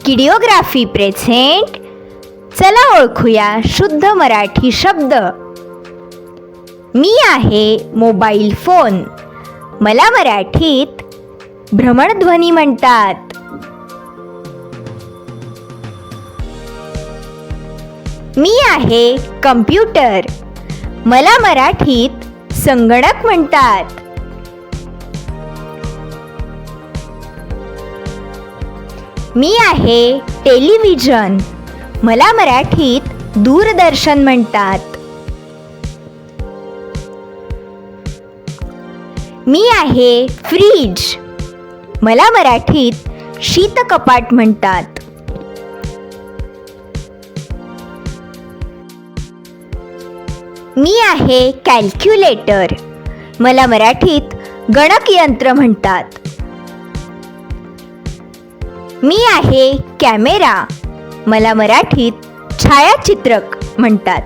किडिओग्राफी present. चला ओळखूया शुद्ध मराठी शब्द. मी आहे मोबाईल फोन. मला मराठीत भ्रमणध्वनी म्हणतात. मी आहे कम्प्युटर. मला मराठीत संगणक म्हणतात. मी आहे टेलिव्हिजन. मला मराठीत दूरदर्शन म्हणतात. मी आहे फ्रीज. मला मराठीत शीतकपाट म्हणतात. मी आहे कॅल्क्युलेटर. मला मराठीत गणकयंत्र म्हणतात. मी आहे कॅमेरा. मला मराठीत छायाचित्रक म्हणतात.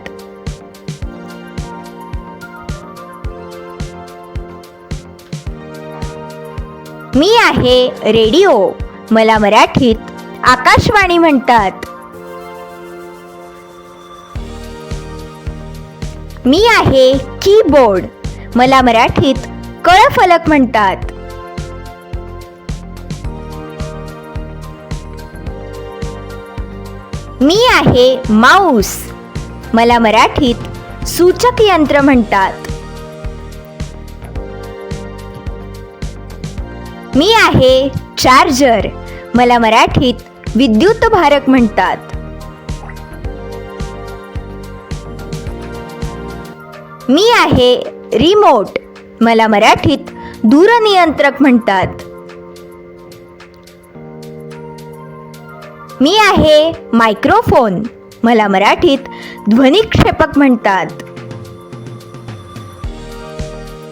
मी आहे रेडिओ. मला मराठीत आकाशवाणी म्हणतात. मी आहे कीबोर्ड. मला मराठीत कळफलक म्हणतात. मी आहे माऊस. मला मराठीत सूचक यंत्र म्हणतात. मी आहे चार्जर. मला मराठीत विद्युतधारक म्हणतात. मी आहे रिमोट. मला मराठीत दूरनियंत्रक म्हणतात. मी आहे मायक्रोफोन. मला मराठीत ध्वनिक्षेपक म्हणतात.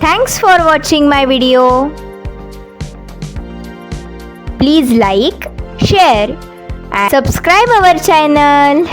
Thanks for watching my video. Please like, share and subscribe our channel.